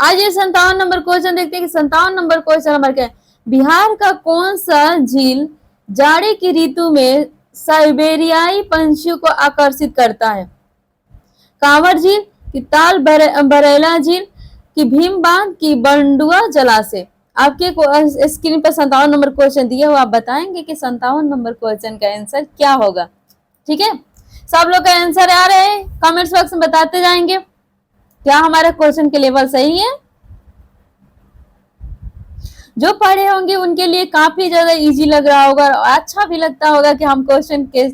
आज ये 57 नंबर क्वेश्चन देखते हैं कि 57 नंबर क्वेश्चन हमारे क्या है। बिहार का कौन सा झील जाड़े की ऋतु में साइबेरियाई पंछियों को आकर्षित करता है? कांवर झील, की ताल बरेला झील, की भीम बांध, की बंडुआ जलाशय। आपके स्क्रीन पर 57 नंबर क्वेश्चन दिया हुआ, आप बताएंगे कि 57 नंबर क्वेश्चन का आंसर क्या होगा। ठीक है, सब लोग का आंसर आ रहे हैं, कमेंट्स बॉक्स में बताते जाएंगे क्या हमारे क्वेश्चन के लेवल सही है। जो पढ़े होंगे उनके लिए काफी ज्यादा इजी लग रहा होगा और अच्छा भी लगता होगा कि हम क्वेश्चन के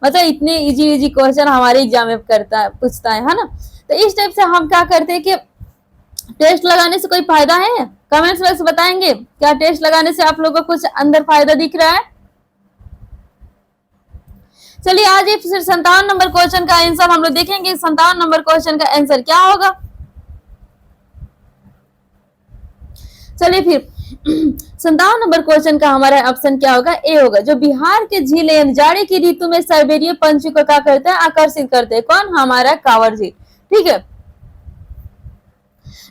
मतलब इतने इजी इजी क्वेश्चन हमारे एग्जाम में करता है, पूछता है ना। तो इस टाइप से हम क्या करते हैं कि टेस्ट लगाने से कोई फायदा है? कमेंट्स बॉक्स बताएंगे क्या टेस्ट लगाने से आप लोगों को कुछ अंदर फायदा दिख रहा है। चलिए आज फिर 57 नंबर क्वेश्चन का आंसर हम लोग देखेंगे। 57 नंबर क्वेश्चन का आंसर क्या होगा। चलिए फिर 57 नंबर क्वेश्चन का हमारा ऑप्शन क्या होगा? ए होगा। जो बिहार के झीलें जाड़े की ऋतु में साइबेरिया पंछी को क्या करते हैं? आकर्षित करते हैं। कौन? हमारा कांवर झील। ठीक है,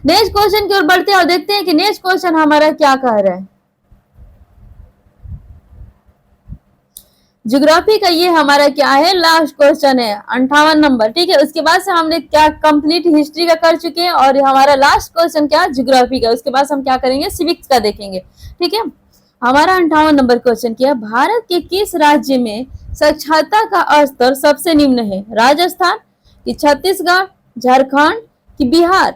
नेक्स्ट क्वेश्चन की ओर बढ़ते हैं और देखते हैं कि नेक्स्ट क्वेश्चन हमारा क्या कह रहा है। ज्योग्राफी का ये हमारा क्या है? लास्ट क्वेश्चन है 58 नंबर। ठीक है, उसके बाद से हमने क्या कंप्लीट हिस्ट्री का कर चुके हैं और हमारा लास्ट क्वेश्चन क्या? ज्योग्राफी का। उसके बाद हम क्या करेंगे? सिविक्स का देखेंगे। ठीक है, हमारा 58 नंबर क्वेश्चन क्या है? भारत के किस राज्य में साक्षरता का स्तर सबसे निम्न है? राजस्थान, कि छत्तीसगढ़, झारखंड, कि बिहार।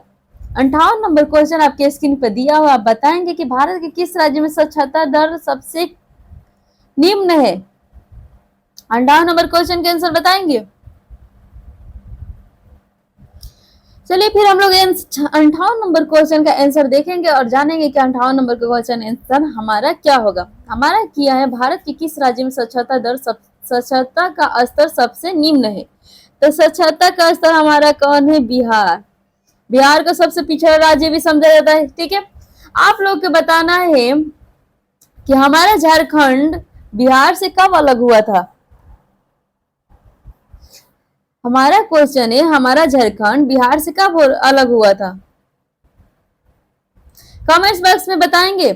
58 नंबर क्वेश्चन आपके स्क्रीन पर दिया हुआ, आप बताएंगे कि भारत के किस राज्य में साक्षरता दर सबसे निम्न है। 58 नंबर क्वेश्चन के आंसर बताएंगे। चलिए फिर हम लोग 58 नंबर क्वेश्चन का आंसर देखेंगे और जानेंगे कि 58 नंबर का क्वेश्चन आंसर हमारा क्या होगा। हमारा किया है भारत के किस राज्य में साक्षरता दर साक्षरता का स्तर सबसे निम्न है। तो साक्षरता का स्तर हमारा कौन है? बिहार। बिहार को सबसे पिछड़ा राज्य भी समझा जाता है। ठीक है, आप लोग को बताना है कि हमारा झारखंड बिहार से कब अलग हुआ था। हमारा क्वेश्चन है हमारा झारखंड बिहार से कब अलग हुआ था। कमेंट्स बॉक्स में बताएंगे।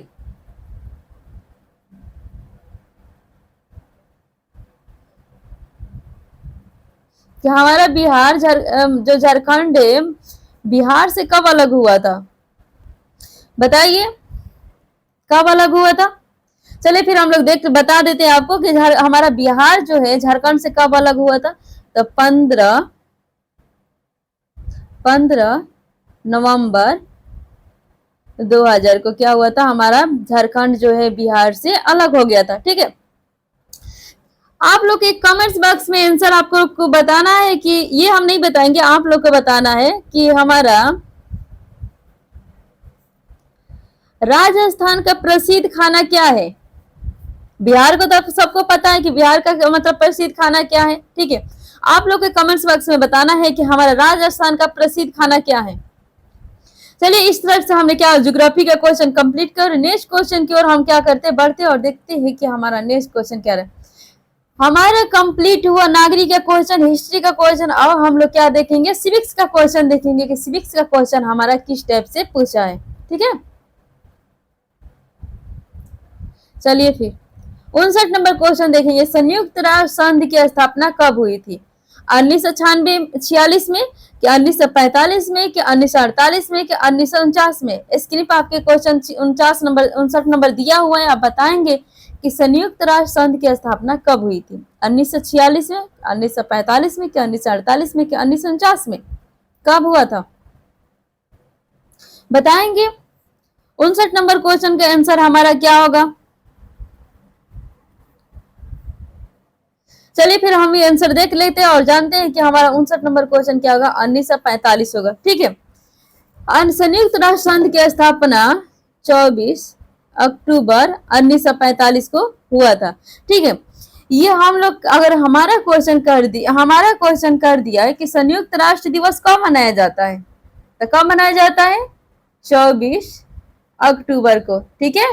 कि हमारा बिहार जो झारखंड है बिहार से कब अलग हुआ था, बताइए कब अलग हुआ था। चलिए फिर हम लोग बता देते हैं आपको कि हमारा बिहार जो है झारखंड से कब अलग हुआ था। तो 15 नवंबर 2000 को क्या हुआ था? हमारा झारखंड जो है बिहार से अलग हो गया था। ठीक है, आप लोग के कमेंट्स बॉक्स में आंसर आपको बताना है कि ये हम नहीं बताएंगे, आप लोग को बताना है कि हमारा राजस्थान का प्रसिद्ध खाना क्या है। बिहार को तो सबको पता है कि बिहार का मतलब प्रसिद्ध खाना क्या है, ठीक है। आप लोग के कमेंट्स बॉक्स में बताना है कि हमारा राजस्थान का प्रसिद्ध खाना क्या है। चलिए, इस तरह से हमने क्या ज्योग्राफी का क्वेश्चन कंप्लीट कर नेक्स्ट क्वेश्चन की ओर हम क्या करते हैं, बढ़ते और देखते हैं कि हमारा नेक्स्ट क्वेश्चन क्या है। हमारा कंप्लीट हुआ नागरिक का क्वेश्चन, हिस्ट्री का क्वेश्चन। अब हम लोग क्या देखेंगे, सिविक्स का क्वेश्चन देखेंगे कि सिविक्स का क्वेश्चन हमारा किस टाइप से पूछा है, ठीक है। चलिए फिर 59 नंबर क्वेश्चन देखेंगे, संयुक्त राष्ट्र संघ की स्थापना कब हुई थी? 1946 में, कि 1945 में, कि 1948 में, कि 1949 में? स्क्रीन पर आपके क्वेश्चन 59 नंबर दिया हुआ है। आप बताएंगे कि संयुक्त राष्ट्र संघ की स्थापना कब हुई थी? 1946 में, 1945 में, कि 1948 में, कि 1949 में? कब हुआ था बताएंगे। 59 नंबर क्वेश्चन का आंसर हमारा क्या होगा? चलिए फिर हम ये आंसर देख लेते हैं और जानते हैं कि हमारा 59 नंबर क्वेश्चन क्या होगा, 1945 होगा, ठीक है। संयुक्त राष्ट्र संघ की स्थापना 24 अक्टूबर 1945 को हुआ था, ठीक है। ये हम लोग अगर हमारा क्वेश्चन कर दिया है कि संयुक्त राष्ट्र दिवस कब मनाया जाता है, तो कब मनाया जाता है? 24 अक्टूबर को, ठीक है।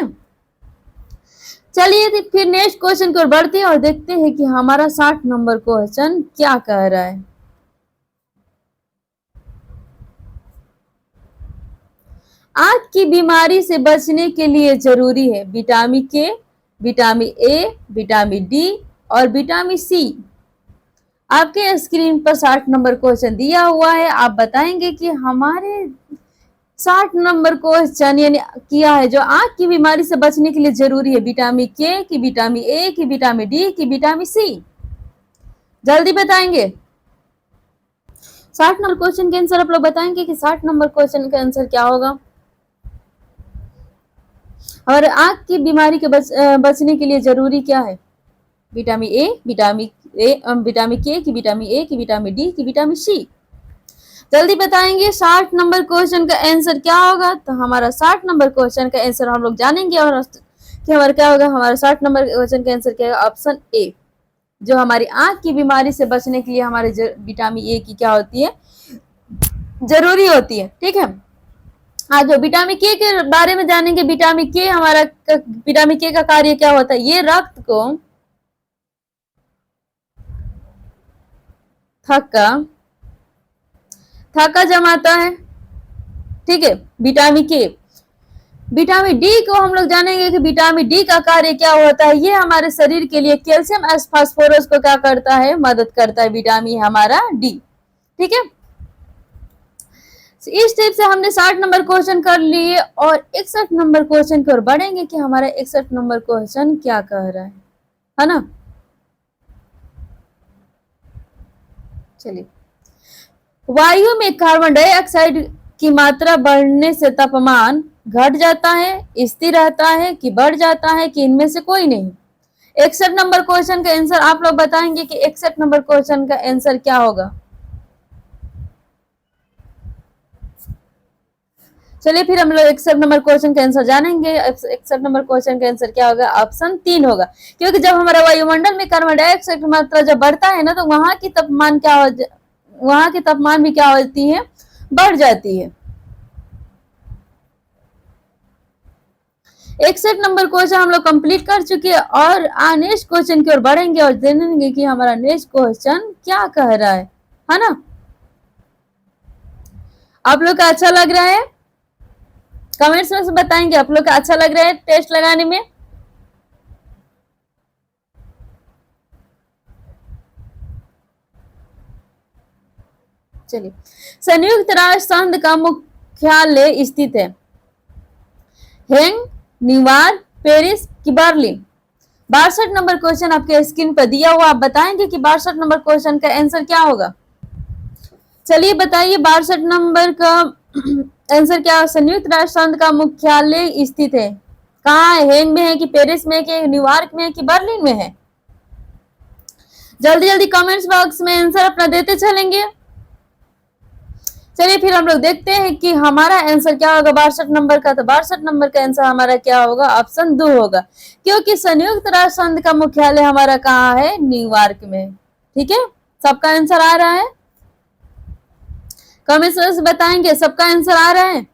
चलिए फिर नेक्स्ट क्वेश्चन की ओर बढ़ते हैं और देखते हैं कि हमारा 60 नंबर क्वेश्चन क्या कह रहा है। आंख की बीमारी से बचने के लिए जरूरी है विटामिन के, विटामिन ए, विटामिन डी और विटामिन सी। आपके स्क्रीन पर 60 नंबर क्वेश्चन दिया हुआ है। आप बताएंगे कि हमारे 60 नंबर क्वेश्चन यानी किया है जो आंख की बीमारी से बचने के लिए जरूरी है विटामिन के, की विटामिन ए, की विटामिन डी, की विटामिन सी? जल्दी बताएंगे। 60 नंबर क्वेश्चन के आंसर आप लोग बताएंगे कि 60 नंबर क्वेश्चन का आंसर क्या होगा। और आंख की बीमारी के बचने के लिए जरूरी क्या है? विटामिन ए, विटामिन के, की विटामिन ए, की विटामिन डी, की विटामिन सी? जल्दी बताएंगे 60 नंबर क्वेश्चन का आंसर क्या होगा। तो हमारा 60 नंबर क्वेश्चन का आंसर हम लोग जानेंगे और कि हमारा क्या होगा। हमारा 60 नंबर क्वेश्चन का आंसर क्या है? ऑप्शन ए, जो हमारी आंख की बीमारी से बचने के लिए हमारे विटामिन ए की क्या होती है, जरूरी होती है, ठीक है। हाँ, जो विटामिन के बारे में जानेंगे। विटामिन के का कार्य क्या होता है? ये रक्त को थक्का जमाता है, ठीक है, विटामिन के। विटामिन डी को हम लोग जानेंगे कि विटामिन डी का कार्य क्या होता है। ये हमारे शरीर के लिए कैल्शियम एस फास्फोरस को क्या करता है, मदद करता है, विटामिन हमारा डी, ठीक है। इस टाइप से हमने 60 नंबर क्वेश्चन कर लिए और 61 नंबर क्वेश्चन की ओर बढ़ेंगे कि हमारा 61 नंबर क्वेश्चन क्या कह रहा है ना। चलिए, वायु में कार्बन डाइऑक्साइड की मात्रा बढ़ने से तापमान घट जाता है, स्थिर रहता है, कि बढ़ जाता है, कि इनमें से कोई नहीं? 61 नंबर क्वेश्चन का आंसर आप लोग बताएंगे कि 61 नंबर क्वेश्चन का आंसर क्या होगा। चलिए फिर हम लोग 61 नंबर क्वेश्चन का आंसर जानेंगे। 61 नंबर क्वेश्चन का आंसर क्या होगा? ऑप्शन 3 होगा, क्योंकि जब हमारा वायुमंडल में कार्बन डाइऑक्साइड की मात्रा जब बढ़ता है ना, तो वहां की तापमान भी क्या होती है, बढ़ जाती है। 61 नंबर क्वेश्चन हम लोग कंप्लीट कर चुके हैं और नेक्स्ट क्वेश्चन की ओर बढ़ेंगे और जानेंगे कि हमारा नेक्स्ट क्वेश्चन क्या कह रहा है ना। आप लोग का अच्छा लग रहा है? कमेंट्स में से बताएंगे आप लोग का अच्छा लग रहा है टेस्ट लगाने में। चलिए, संयुक्त राष्ट्र संघ का मुख्यालय स्थित है हेग, न्यूयॉर्क, पेरिस, की बर्लिन? 62 नंबर क्वेश्चन आपके स्क्रीन पर दिया हुआ। आप बताएंगे कि 62 नंबर क्वेश्चन का आंसर क्या होगा। चलिए बताइए 62 नंबर का आंसर क्या? संयुक्त राष्ट्र संघ का मुख्यालय स्थित है कहाँ है? हेग में है, कि पेरिस में है, कि न्यूयॉर्क में है, कि बर्लिन में है? जल्दी जल्दी कमेंट्स बॉक्स में आंसर अपना देते चलेंगे। चलिए फिर हम लोग देखते हैं कि हमारा आंसर क्या होगा 62 नंबर का। तो 62 नंबर का आंसर हमारा क्या होगा, ऑप्शन 2 होगा, क्योंकि संयुक्त राष्ट्र संघ का मुख्यालय हमारा कहाँ है, न्यूयॉर्क में। ठीक है, सबका आंसर आ रहा है, कमेंट से बताएंगे सबका आंसर आ रहा है।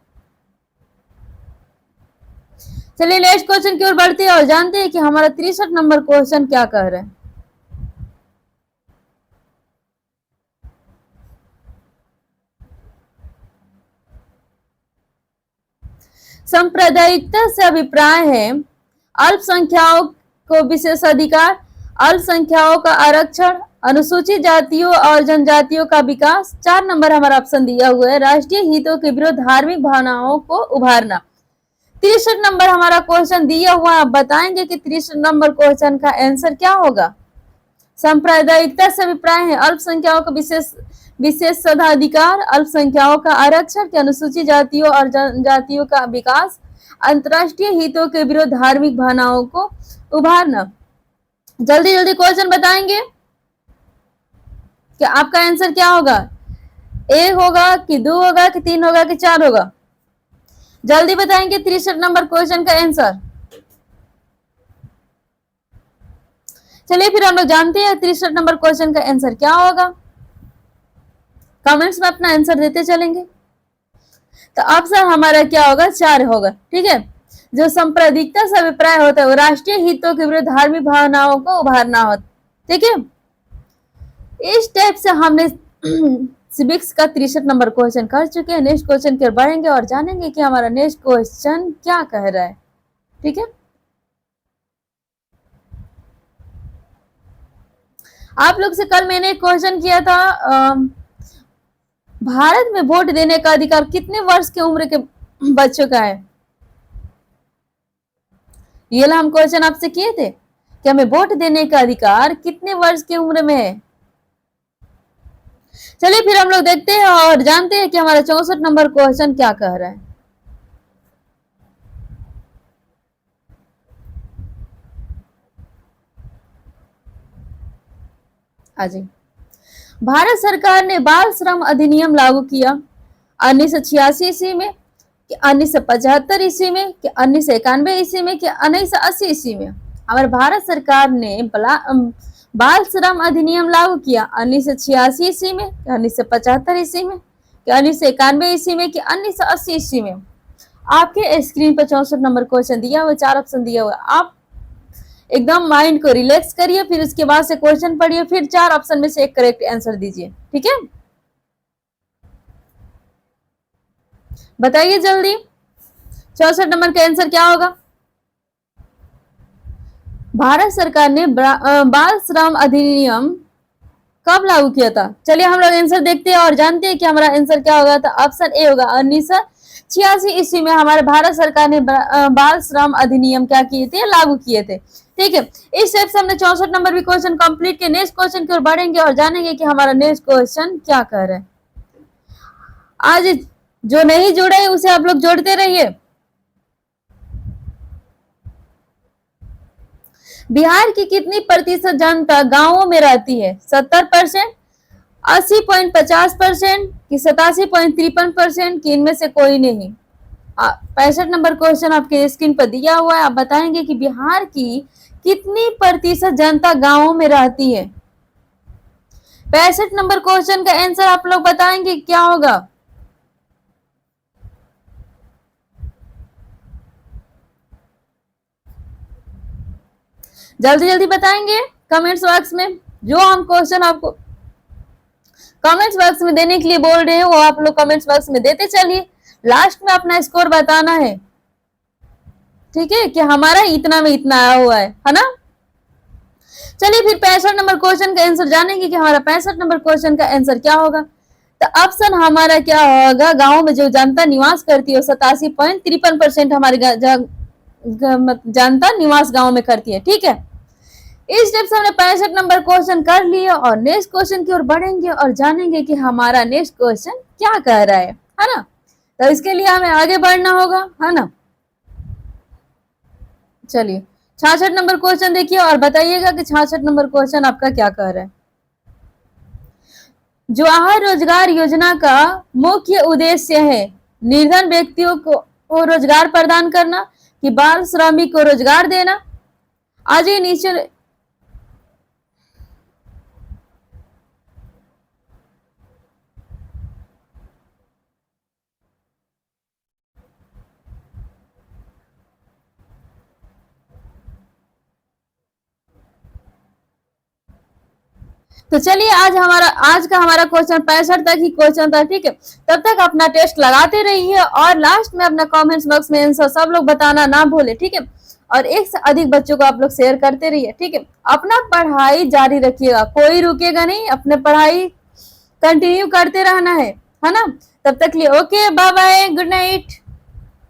चलिए नेक्स्ट क्वेश्चन की ओर बढ़ते हैं और जानते हैं कि हमारा 63 नंबर क्वेश्चन क्या कह रहे हैं। सांप्रदायिकता से अभिप्राय है अल्पसंख्याकों को विशेष अधिकार, अल्पसंख्याकों का आरक्षण, अनुसूचित जातियों और जनजातियों का विकास। 4 नंबर हमारा ऑप्शन दिया हुआ है, राष्ट्रीय हितों के विरुद्ध धार्मिक भावनाओं को उभारना। 63 नंबर हमारा क्वेश्चन दिया हुआ है, आप बताएंगे कि 63 नंबर क्वेश्चन का आंसर क्या होगा। सांप्रदायिकता से अभिप्राय है अल्पसंख्याकों को विशेष सदाधिकार, अल्पसंख्याकों का आरक्षण, के अनुसूचित जातियों और जनजातियों का विकास, अंतर्राष्ट्रीय हितों के विरुद्ध धार्मिक भावनाओं को उभारना। जल्दी जल्दी क्वेश्चन बताएंगे कि आपका आंसर क्या होगा, 1 होगा कि 2 होगा कि 3 होगा कि 4 होगा। जल्दी बताएंगे 63 नंबर क्वेश्चन का आंसर। चलिए फिर हम लोग जानते हैं 63 नंबर क्वेश्चन का आंसर क्या होगा, कमेंट्स में अपना आंसर देते चलेंगे। तो ऑप्शन हमारा क्या होगा, 4 होगा। ठीक है, जो सांप्रदायिकता से अभिप्राय होता है वो राष्ट्रीय हितों के विरुद्ध धार्मिक भावनाओं को उभारना होता। ठीक है, इस टाइप से हमने सिविक्स का 63 नंबर क्वेश्चन कर चुके हैं। नेक्स्ट क्वेश्चन की ओर बढ़ेंगे और जानेंगे कि हमारा नेक्स्ट क्वेश्चन क्या कह रहा है। ठीक है, आप लोग से कल मैंने एक क्वेश्चन किया था, भारत में वोट देने का अधिकार कितने वर्ष की उम्र के बच्चों का है। ये हम क्वेश्चन आपसे किए थे कि हमें वोट देने का अधिकार कितने वर्ष की उम्र में है। चलिए फिर हम लोग देखते हैं और जानते हैं कि हमारा 64 नंबर क्वेश्चन क्या कह रहा है। आजी, भारत सरकार ने बाल श्रम अधिनियम लागू किया 1986 ईस्वी में, कि 1975 ईस्वी में, कि 1991 ईस्वी में, कि 1980 ईस्वी में। हमारे भारत सरकार ने बाल श्रम अधिनियम लागू किया 1986 ईस्वी में, कि 1975 ईस्वी में, कि 1991 ईस्वी में, कि 1980 ईस्वी में। आपके स्क्रीन पर 64 नंबर क्वेश्चन दिया हुआ, 4 ऑप्शन दिया हुआ, आप एकदम माइंड को रिलैक्स करिए, फिर उसके बाद से क्वेश्चन पढ़िए, फिर 4 ऑप्शन में से एक करेक्ट आंसर दीजिए। ठीक है, बताइए जल्दी 64 नंबर का आंसर क्या होगा। भारत सरकार ने बाल श्रम अधिनियम कब लागू किया था। चलिए हम लोग आंसर देखते हैं और जानते हैं कि हमारा आंसर क्या होगा। तो ऑप्शन ए होगा 1986 ईस्वी में हमारे भारत सरकार ने बाल श्रम अधिनियम क्या किए थे, लागू किए थे। ठीक है, इस टाइप से हमने 64 नंबर भी क्वेश्चन कंप्लीट किए। नेक्स्ट क्वेश्चन की ओर बढ़ेंगे और जानेंगे कि हमारा नेक्स्ट क्वेश्चन क्या कह रहा है। आज जो नहीं जुड़े हैं उसे आप लोग जोड़ते रहिए। बिहार की कितनी प्रतिशत जनता गांवों में रहती है, 70%, 80.50%, कि 87.53%, कि इनमें से कोई नहीं। 65 नंबर क्वेश्चन आपके स्क्रीन पर दिया हुआ है, आप बताएंगे कि बिहार की कितनी प्रतिशत जनता गांवों में रहती है। 65 नंबर क्वेश्चन का आंसर आप लोग बताएंगे क्या होगा। जल्दी जल्दी बताएंगे कमेंट्स बॉक्स में। जो हम क्वेश्चन आपको कमेंट्स बॉक्स में देने के लिए बोल रहे हैं वो आप लोग कमेंट्स बॉक्स में देते चलिए। लास्ट में अपना स्कोर बताना है। ठीक है, कि हमारा इतना में इतना आया हुआ है ना। चलिए फिर 65 नंबर क्वेश्चन का आंसर जानेंगे कि हमारा 65 नंबर क्वेश्चन का आंसर क्या होगा। तो ऑप्शन हमारा क्या होगा, गांव में जो जनता निवास करती है 87.53% हमारी जनता निवास गांव में करती है। ठीक है, इस स्टेप से हमने 65 नंबर क्वेश्चन कर लिया और नेक्स्ट क्वेश्चन की ओर बढ़ेंगे और जानेंगे कि हमारा नेक्स्ट क्वेश्चन क्या कह रहा है ना। तो इसके लिए हमें आगे बढ़ना होगा, है ना। चलिए 66 नंबर क्वेश्चन देखिए और बताइएगा कि 66 नंबर क्वेश्चन आपका क्या कह रहा है। जवाहर रोजगार योजना का मुख्य उद्देश्य है निर्धन व्यक्तियों को रोजगार प्रदान करना कि बाल श्रमिक को रोजगार देना। आज ये नीचे तो चलिए आज का हमारा क्वेश्चन 65 तक ही क्वेश्चन था, ठीक है। तब तक अपना टेस्ट लगाते रहिए और लास्ट में अपना कमेंट्स बॉक्स में आंसर सब लोग बताना ना भूले, ठीक है। और एक से अधिक बच्चों को आप लोग शेयर करते रहिए, ठीक है। अपना पढ़ाई जारी रखिएगा, कोई रुकेगा नहीं, अपने पढ़ाई कंटिन्यू करते रहना है ना। तब तक लिए okay, bye bye, good night.